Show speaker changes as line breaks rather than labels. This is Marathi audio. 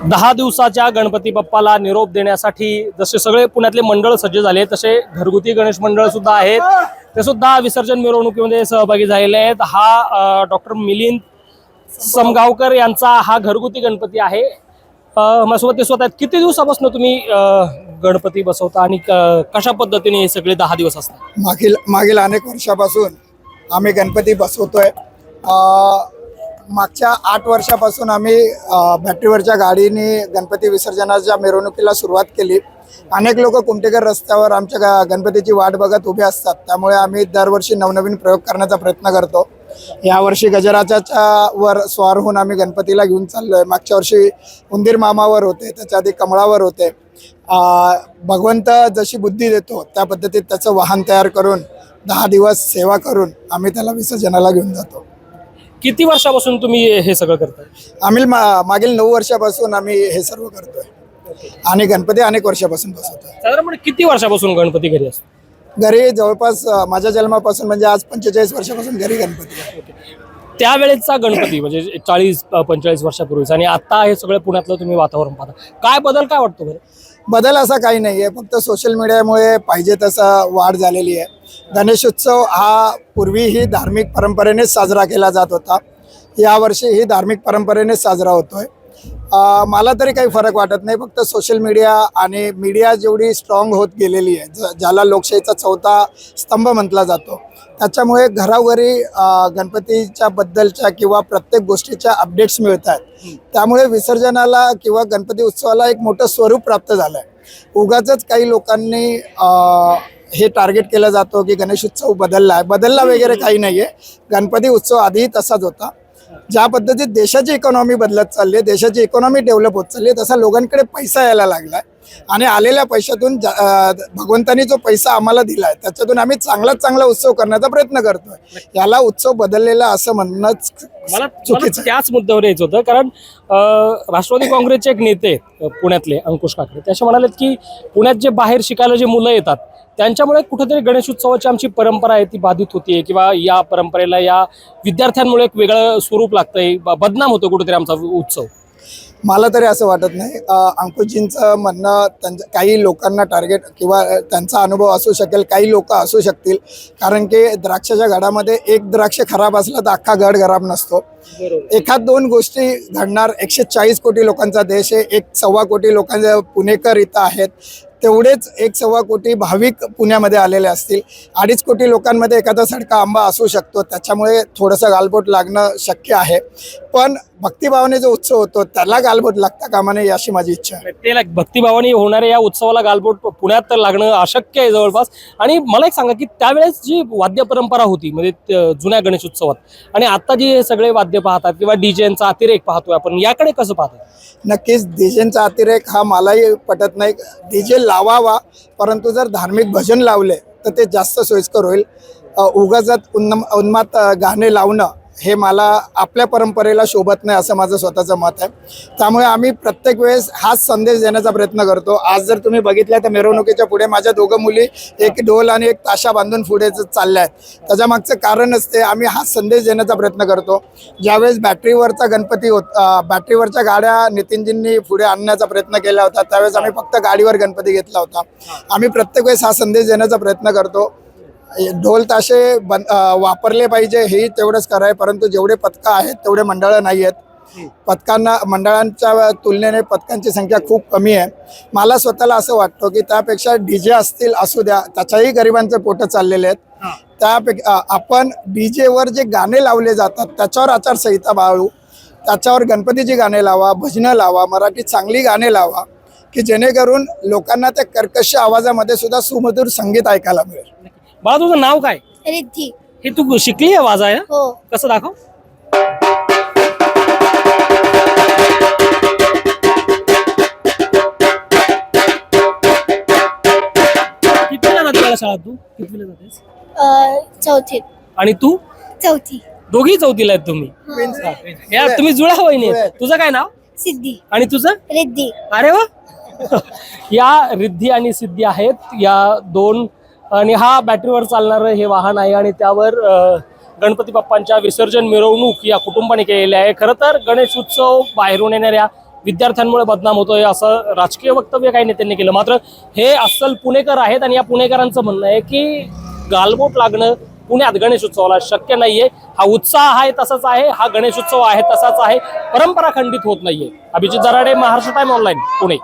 10 दिवसाच्या गणपती बाप्पाला निरोप देण्यासाठी जसे सगळे पुण्यातले मंडळ सज्ज झाले तसे घरगुती गणेश मंडळ सुद्धा आहेत, ते सुद्धा विसर्जन मिरवणुकीमध्ये सहभागी झालेले आहेत। हा डॉक्टर मिलिंद समगावकर यांचा हा घरगुती गणपती आहे। माझ्यासोबत ते स्वतः किती दिवसापासून तुम्ही गणपती बसवता आणि कशा पद्धतीने हे सगळे 10 दिवस असतात?
मागील अनेक वर्षापासून आम्ही गणपती बसवतोय। मागच्या 8 वर्षापासून आम्ही बॅटरीवरच्या गाडीने गणपती विसर्जनाच्या मिरवणुकीला सुरुवात केली। अनेक लोक कुमटेकर रस्त्यावर आमच्या गणपतीची वाट बघत उभे असतात, त्यामुळे आम्ही दरवर्षी नवनवीन प्रयोग करण्याचा प्रयत्न करतो। यावर्षी गजराच्या वर स्वार होऊन आम्ही गणपतीला घेऊन चाललोय। मागच्या वर्षी उंदीर मामावर होते, त्याच्या आधी कमळावर होते। भगवंत जशी बुद्धी देतो त्या पद्धतीत त्याचं वाहन तयार करून 10 दिवस सेवा करून आम्ही त्याला विसर्जनाला घेऊन जातो।
किती वर्षापासून तुम्ही हे सगळं करताय?
आम्ही मागील 9 वर्षापासून आम्ही हे सर्व करतोय आणि गणपती अनेक वर्षापासून बसवतोय।
साधारणपणे किती वर्षापासून गणपती घरी असतो?
घरी जवळपास माझ्या जन्मापासून म्हणजे आज 45 वर्षापासून घरी गणपती आहे।
त्यावेळेचा गणपती म्हणजे 40-45 वर्षापूर्वीचा आणि आता हे सगळं पुण्यातलं तुम्ही वातावरण पाहता, काय बदल काय वाटतो बरं?
बदल असा काही नाही आहे, फक्त सोशल मीडियामुळे पाहिजे तसा वाढ झालेली आहे। गणेशोत्सव हा पूर्वीही धार्मिक परंपरेनेच साजरा केला जात होता, यावर्षीही धार्मिक परंपरेनेच साजरा होतोय। मला तरी काही फरक वाटत नाही, फक्त सोशल मीडिया आणि मीडिया जेवढी स्ट्रॉंग होत गेलेली आहे, ज्याला लोकशाहीचा 4था स्तंभ म्हटला जातो, त्याच्यामुळे घरोघरी गणपतीच्या बद्दलच्या किंवा प्रत्येक गोष्टीच्या अपडेट्स मिळत आहेत। त्यामुळे विसर्जनाला किंवा गणपती उत्सवाला एक मोठं स्वरूप प्राप्त झालं आहे। उगाचच काही लोकांनी हे टार्गेट केलं जातो की गणेश उत्सव बदलला वगैरे काही नाही आहे। गणपती उत्सव आधीही तसाच होता। ज्या पद्धतीत देशाची इकॉनॉमी बदलत चालली आहे, देशाची इकॉनॉमी डेव्हलप होत चालली आहे, तसा लोकांकडे पैसा यायला लागला आहे आणि आलेल्या पैशातून भगवंतानी जो पैसा आम्हाला दिला आहे त्याच्यातून आम्ही चांगला उत्सव करण्याचा प्रयत्न करतोय। याला उत्सव बदललेला असं म्हणणंच
मला त्याच मुद्द्यावर यायचं होतं, कारण राष्ट्रवादी काँग्रेसचे एक नेते पुण्यातले अंकुश काकडे ते असे म्हणालेत की पुण्यात जे बाहेर शिकायला जे मुलं येतात त्यांच्यामुळे कुठेतरी गणेश उत्सवाची आमची परंपरा आहे ती बाधित होतीये किंवा या परंपरेला या विद्यार्थ्यांमुळे एक वेगळं स्वरूप लागतंय, बदनाम होतो कुठेतरी आमचा उत्सव।
मला तरी असं वाटत नाही। अंकुशजींचं म्हणणं काही लोकांना टार्गेट किंवा त्यांचा अनुभव असू शकेल, काही लोक असू शकतील, कारण की द्राक्षाच्या घडामध्ये एक द्राक्ष खराब असला तर अख्खा घड खराब नसतो। एखाद 2 गोष्टी घडणार। 140 कोटी लोकांचा देश आहे, 1.25 कोटी लोकांचे पुणेकर इथं आहेत, तेवढेच 1.25 कोटी भाविक पुण्यामध्ये आलेले असतील। 2.5 कोटी लोकांमध्ये एखादा सडका आंबा असू शकतो, त्याच्यामुळे थोडंसं गालबोट लागणं शक्य आहे, पण भक्तिभावाने जो उत्सव होतो त्याला गालबोट लागता कामा नये अशी माझी इच्छा आहे।
ते भक्तिभावाने होणाऱ्या या उत्सवाला गालबोट पुण्यात तर लागणं अशक्य आहे जवळपास। आणि मला एक सांगा की त्यावेळेस जी वाद्य परंपरा होती म्हणजे जुन्या गणेश उत्सवात आणि आता जी हे सगळे वाद्य पाहतात किंवा डीजेचा अतिरेक पाहतोय आपण, याकडे कसं पाहतो?
नक्कीच डीजेचा अतिरेक हा मलाही पटत नाही। डीजे लावावा, परंतु जर धार्मिक भजन लावले तर ते जास्त सोयीस्कर होईल। उगाचच उन्माद गाणे लावणं हे मला आपल्या परंपरेला शोभत नाही असं माझं स्वतःचं मत आहे। त्यामुळे आम्ही प्रत्येक वेळेस हाच संदेश देण्याचा प्रयत्न करतो। आज जर तुम्ही बघितलं तर मिरवणुकीच्या पुढे माझ्या 2 मुली एक ढोल आणि एक ताशा बांधून पुढे चालल्या आहेत, त्याच्या मागचं कारण असते आम्ही हाच संदेश देण्याचा प्रयत्न करतो। ज्यावेळेस बॅटरीवरचा गणपती बॅटरीवरच्या गाड्या नितीनजींनी पुढे आणण्याचा प्रयत्न केला होता, त्यावेळेस आम्ही फक्त गाडीवर गणपती घेतला होता। आम्ही प्रत्येक वेळेस हा संदेश देण्याचा प्रयत्न करतो। ढोल ताशे वापरले पाहिजे हेही तेवढंच कराय, परंतु जेवढे पथकं आहेत तेवढे मंडळं नाही आहेत। मंडळांच्या तुलनेने पथकांची संख्या खूप कमी आहे। मला स्वतःला असं वाटतं की त्यापेक्षा डीजे असतील असू द्या, त्याच्याही गरिबांचे पोटं चाललेले आहेत। त्यापेक्षा आपण डीजेवर जे गाणे लावले जातात त्याच्यावर आचारसंहिता पाळू, त्याच्यावर गणपतीची गाणे लावा, भजनं लावा, मराठी चांगली गाणे लावा की जेणेकरून लोकांना त्या कर्कश आवाजामध्ये सुद्धा सुमधुर संगीत ऐकायला मिळेल।
बाळा तुझं नाव काय?
रिद्धी।
हे तू शिकली आहे वाजायला?
हो।
कसं दाखव? कितवीला जाते बाळा शाळेत तू? कितवीला जातेस?
4थी।
आणि तू?
4थी।
दोघी 4थीला आहेत तुम्ही? यार तुम्ही जुळ्या वहिनी आहेत। तुझं काय नाव?
सिद्धी।
आणि तुझं?
रिद्धी।
अरे वा या रिद्धी आणि सिद्धी आहेत या 2 आणि हा बॅटरीवर चालणारं हे वाहन आहे आणि त्यावर गणपती बाप्पांच्या विसर्जन मिरवणूक या कुटुंबाने केलेली आहे। खरं तर गणेश उत्सव बाहेरून येणाऱ्या विद्यार्थ्यांमुळे बदनाम होतोय असं राजकीय वक्तव्य काही नेत्यांनी केलं. मात्र हे अस्सल पुणेकर आहेत आणि या पुणेकरांचं म्हणणं आहे की गालबोट लागणं पुण्यात गणेशोत्सवाला शक्य नाहीये. हा उत्साह आहे तसाच आहे, हा गणेशोत्सव आहे तसाच आहे, परंपरा खंडित होत नाहीये. Abhijit Jarade, Maharashtra Times online, Pune.